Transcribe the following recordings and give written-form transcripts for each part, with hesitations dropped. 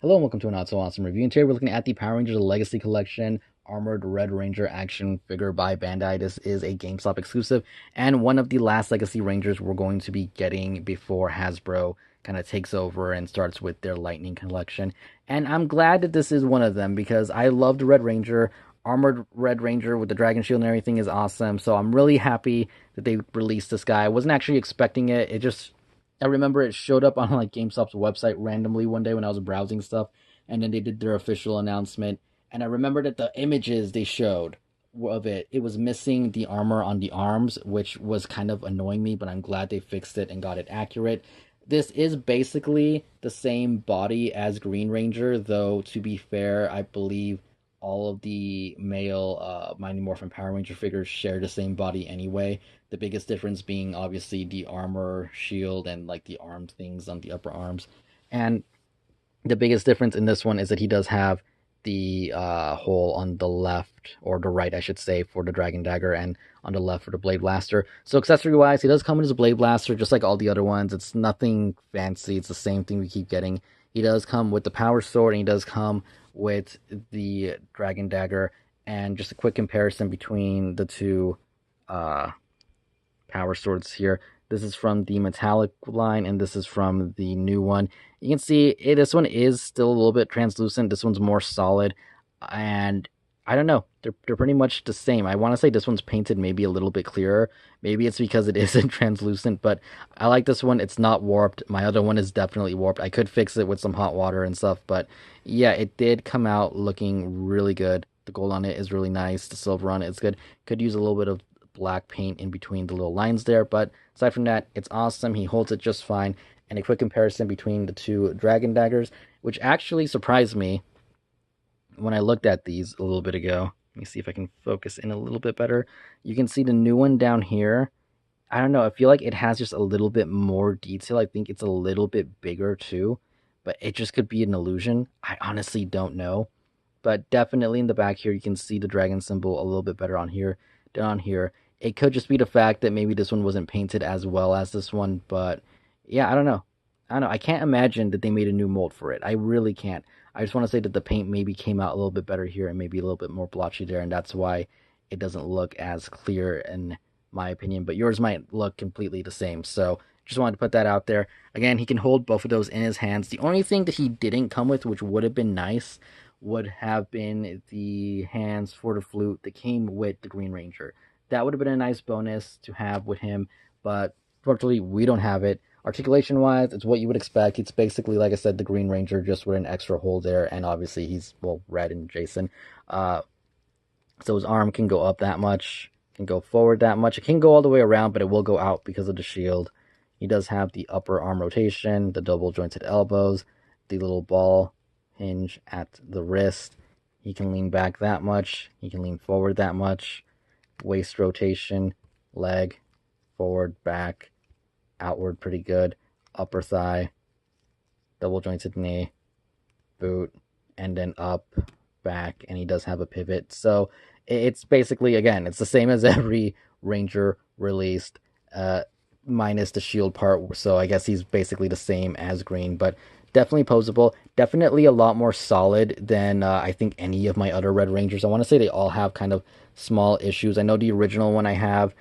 Hello and welcome to a Not So Awesome review. And today we're looking at the Power Rangers Legacy Collection Armored Red Ranger action figure by Bandai. This is a GameStop exclusive and one of the last Legacy Rangers we're going to be getting before Hasbro kind of takes over and starts with their Lightning collection. And I'm glad that this is one of them because I loved Red Ranger. Armored Red Ranger with the Dragon Shield and everything is awesome. So I'm really happy that they released this guy. I wasn't actually expecting it. I remember it showed up on like GameStop's website randomly one day when I was browsing stuff, and then they did their official announcement. And I remember that the images they showed of it was missing the armor on the arms, which was kind of annoying me, but I'm glad they fixed it and got it accurate. This is basically the same body as Green Ranger, though to be fair, I believe all of the male Mighty Morphin Power Ranger figures share the same body anyway. The biggest difference being obviously the armor, shield, and like the arm things on the upper arms. And the biggest difference in this one is that he does have the hole on the left, or the right, I should say, for the Dragon Dagger, and on the left for the Blade Blaster. So accessory wise, he does come with his Blade Blaster, just like all the other ones. It's nothing fancy. It's the same thing we keep getting. He does come with the Power Sword, and he does come with the Dragon Dagger. And just a quick comparison between the two uh, Power Swords here. This is from the metallic line, and this is from the new one. You can see this one is still a little bit translucent. This one's more solid, and I don't know. They're pretty much the same. I want to say this one's painted maybe a little bit clearer. Maybe it's because it isn't translucent, but I like this one. It's not warped. My other one is definitely warped. I could fix it with some hot water and stuff, but yeah, it did come out looking really good. The gold on it is really nice. The silver on it is good. Could use a little bit of black paint in between the little lines there, but aside from that, it's awesome. He holds it just fine. And a quick comparison between the two Dragon Daggers, which actually surprised me when I looked at these a little bit ago. Let me see if I can focus in a little bit better. You can see the new one down here. I don't know. I feel like it has just a little bit more detail. I think it's a little bit bigger too, but it just could be an illusion. I honestly don't know. But definitely in the back here, you can see the dragon symbol a little bit better on here than on here. It could just be the fact that maybe this one wasn't painted as well as this one, but yeah, I don't know. I don't know. I can't imagine that they made a new mold for it. I really can't. I just want to say that the paint maybe came out a little bit better here and maybe a little bit more blotchy there, and that's why it doesn't look as clear in my opinion. But yours might look completely the same. So just wanted to put that out there. Again, he can hold both of those in his hands. The only thing that he didn't come with, which would have been nice, would have been the hands for the flute that came with the Green Ranger. That would have been a nice bonus to have with him, but fortunately, we don't have it. Articulation wise, it's what you would expect. It's basically, like I said, the Green Ranger, just with an extra hole there, and obviously he's, well, red and Jason. So his arm can go up that much, can go forward that much. It can go all the way around, but it will go out because of the shield. He does have the upper arm rotation, the double jointed elbows, the little ball hinge at the wrist. He can lean back that much. He can lean forward that much. Waist rotation, leg, forward, back, outward pretty good. Upper thigh, double jointed knee, boot, and then up, back, and he does have a pivot. So it's basically, again, it's the same as every Ranger released, minus the shield part. So I guess he's basically the same as Green, but definitely posable. Definitely a lot more solid than I think any of my other Red Rangers. I want to say they all have kind of small issues. I know the original one I have,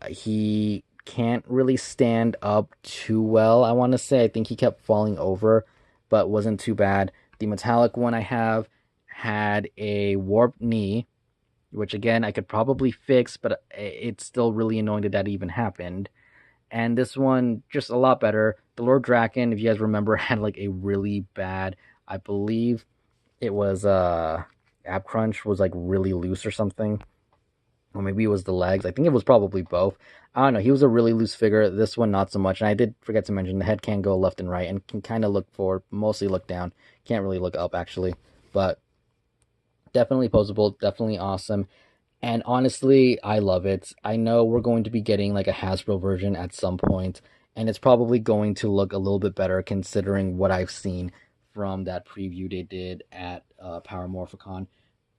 he can't really stand up too well. I want to say I think he kept falling over, but wasn't too bad. The metallic one I have had a warped knee, which again I could probably fix, but it's still really annoying that that even happened. And this one just a lot better. The Lord Draken, if you guys remember, had like a really bad, I believe it was ab crunch was like really loose or something, or maybe it was the legs. I think it was probably both. I don't know. He was a really loose figure. This one, not so much. And I did forget to mention the head can go left and right and can kind of look forward, mostly look down. Can't really look up, actually. But definitely posable, definitely awesome. And honestly, I love it. I know we're going to be getting like a Hasbro version at some point, and it's probably going to look a little bit better considering what I've seen from that preview they did at Power Morphicon.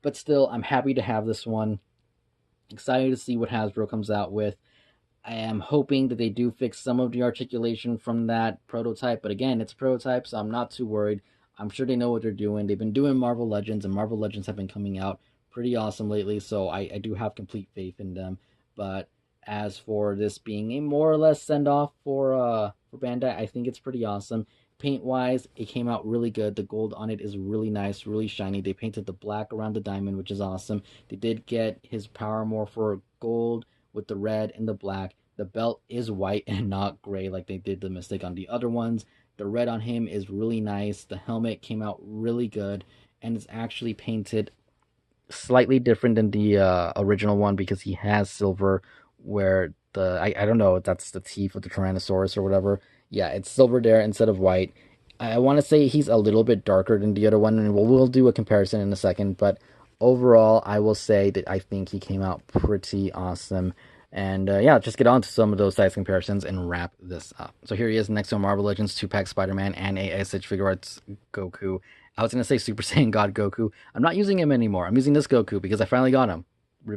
But still, I'm happy to have this one. Excited to see what Hasbro comes out with. I am hoping that they do fix some of the articulation from that prototype, but again, it's a prototype, so I'm not too worried. I'm sure they know what they're doing. They've been doing Marvel Legends, and Marvel Legends have been coming out pretty awesome lately, so I do have complete faith in them. But as for this being a more or less send off for Bandai, I think it's pretty awesome. Paint wise, it came out really good. The gold on it is really nice, really shiny. They painted the black around the diamond, which is awesome. They did get his power morpher gold with the red and the black. The belt is white and not gray like they did the mistake on the other ones. The red on him is really nice. The helmet came out really good, and it's actually painted slightly different than the original one because he has silver where I don't know, that's the teeth of the Tyrannosaurus or whatever. Yeah, it's silver there instead of white. I want to say he's a little bit darker than the other one, and we'll do a comparison in a second. But overall, I will say that I think he came out pretty awesome. And yeah, just get on to some of those size comparisons and wrap this up. So here he is next to a Marvel Legends 2-pack Spider-Man and a SH Figure Arts Goku. I was going to say Super Saiyan God Goku. I'm not using him anymore. I'm using this Goku because I finally got him.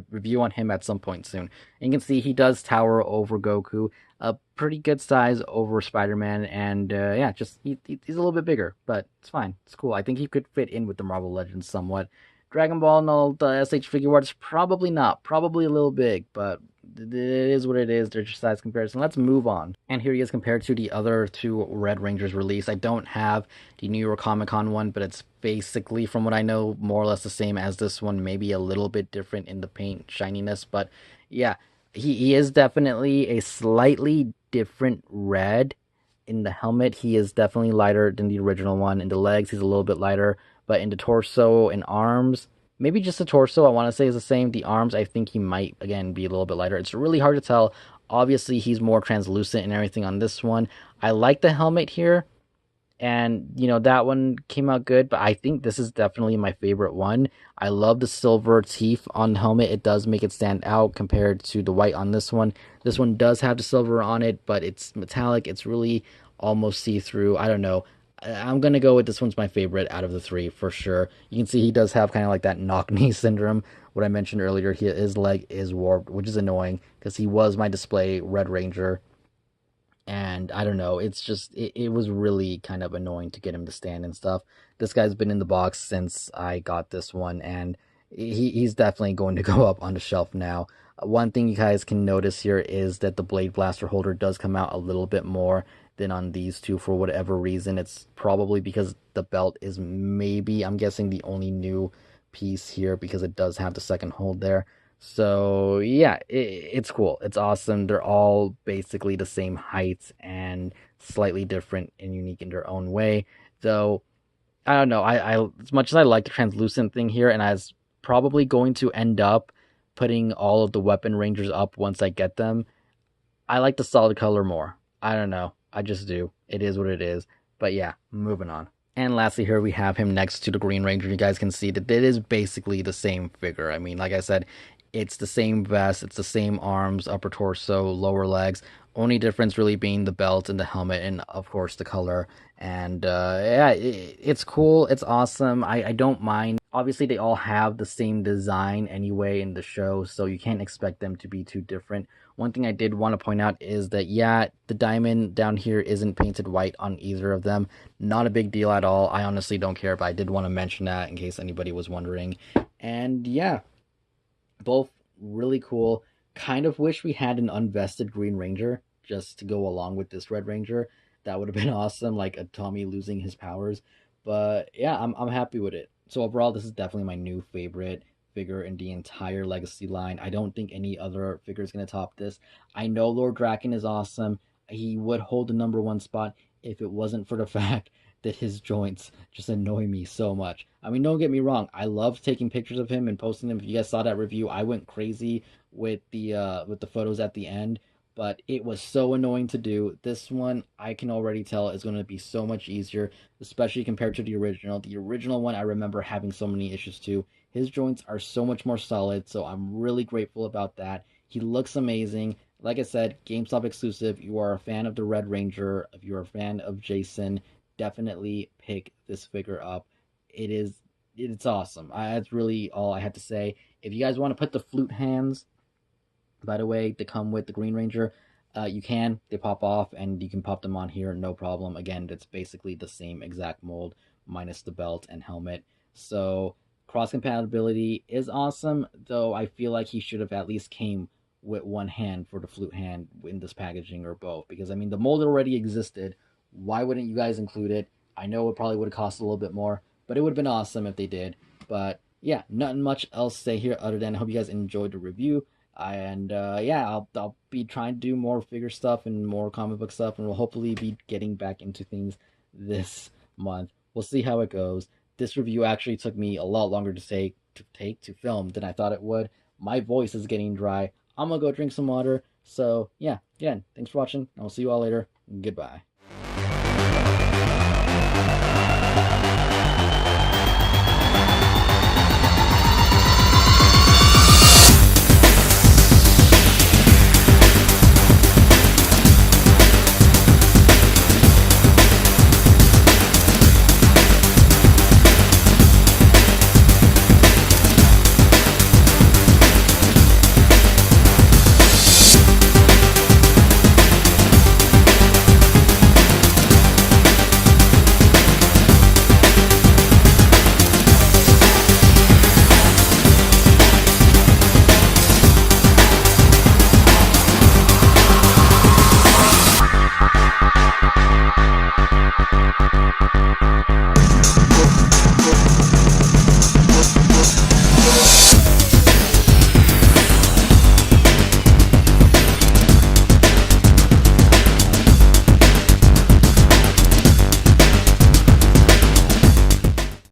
Review on him at some point soon. And you can see he does tower over Goku, a pretty good size over Spider-Man, and yeah, just he's a little bit bigger, but it's fine. It's cool. I think he could fit in with the Marvel Legends somewhat. Dragon Ball and all the SH figure arts, probably not. Probably a little big, but it is what it is. They're just size comparison. Let's move on. And here he is compared to the other two Red Rangers release. I don't have the New York Comic Con one, but it's basically, from what I know, more or less the same as this one. Maybe a little bit different in the paint shininess, but yeah, he is definitely a slightly different red. In the helmet, he is definitely lighter than the original one. In the legs, he's a little bit lighter, but in the torso and arms, maybe just the torso, I want to say is the same. The arms, I think he might, again, be a little bit lighter. It's really hard to tell. Obviously, he's more translucent and everything on this one. I like the helmet here, and that one came out good, but I think this is definitely my favorite one. I love the silver teeth on the helmet. It does make it stand out compared to the white on this one. This one does have the silver on it, but it's metallic. It's really almost see-through. I don't know. I'm gonna go with this one's my favorite out of the three for sure. You can see he does have kind of like that knock knee syndrome, what I mentioned earlier. His leg is warped, which is annoying because he was my display Red Ranger, and I don't know, it's just it was really kind of annoying to get him to stand and stuff. This guy's been in the box since I got this one, and he's definitely going to go up on the shelf now. One thing you guys can notice here is that the Blade Blaster holder does come out a little bit more than on these two for whatever reason. It's probably because the belt is, maybe, I'm guessing, the only new piece here because it does have the second hold there. So yeah, it's cool. It's awesome. They're all basically the same height and slightly different and unique in their own way. Though I don't know. I as much as I like the translucent thing here, and I was probably going to end up putting all of the weapon rangers up once I get them. I like the solid color more. I don't know. I just do. It is what it is. But yeah, moving on. And lastly, here we have him next to the Green Ranger. You guys can see that it is basically the same figure. I mean, like I said, it's the same vest, it's the same arms, upper torso, lower legs. Only difference really being the belt and the helmet, and of course the color. And yeah, it's cool. It's awesome. I don't mind. Obviously, they all have the same design anyway in the show, so you can't expect them to be too different. One thing I did want to point out is that, yeah, the diamond down here isn't painted white on either of them. Not a big deal at all. I honestly don't care, but I did want to mention that in case anybody was wondering. And yeah, both really cool. Kind of wish we had an unvested Green Ranger just to go along with this Red Ranger. That would have been awesome, like a Tommy losing his powers. But yeah, I'm happy with it. So overall, this is definitely my new favorite figure in the entire Legacy line. I don't think any other figure is going to top this. I know Lord Draken is awesome. He would hold the number one spot if it wasn't for the fact that his joints just annoy me so much. I mean, don't get me wrong. I love taking pictures of him and posting them. If you guys saw that review, I went crazy with the photos at the end, but it was so annoying to do. This one, I can already tell, is going to be so much easier, especially compared to the original. The original one, I remember having so many issues too. His joints are so much more solid, so I'm really grateful about that. He looks amazing. Like I said, GameStop exclusive. You are a fan of the Red Ranger, if you're a fan of Jason, definitely pick this figure up. It's awesome. That's really all I had to say. If you guys want to put the flute hands, by the way, to come with the Green Ranger, you can. They pop off, and you can pop them on here, no problem. Again, it's basically the same exact mold. minus the belt and helmet. So cross compatibility is awesome, though I feel like he should have at least came with one hand for the flute hand in this packaging or both. Because I mean, the mold already existed. Why wouldn't you guys include it? I know it probably would have cost a little bit more, but it would have been awesome if they did. But yeah, nothing much else to say here other than I hope you guys enjoyed the review. And yeah, I'll be trying to do more figure stuff and more comic book stuff, and we'll hopefully be getting back into things this month. We'll see how it goes. This review actually took me a lot longer to film than I thought it would. My voice is getting dry. I'm gonna go drink some water. So yeah, again, thanks for watching. I'll see you all later. Goodbye.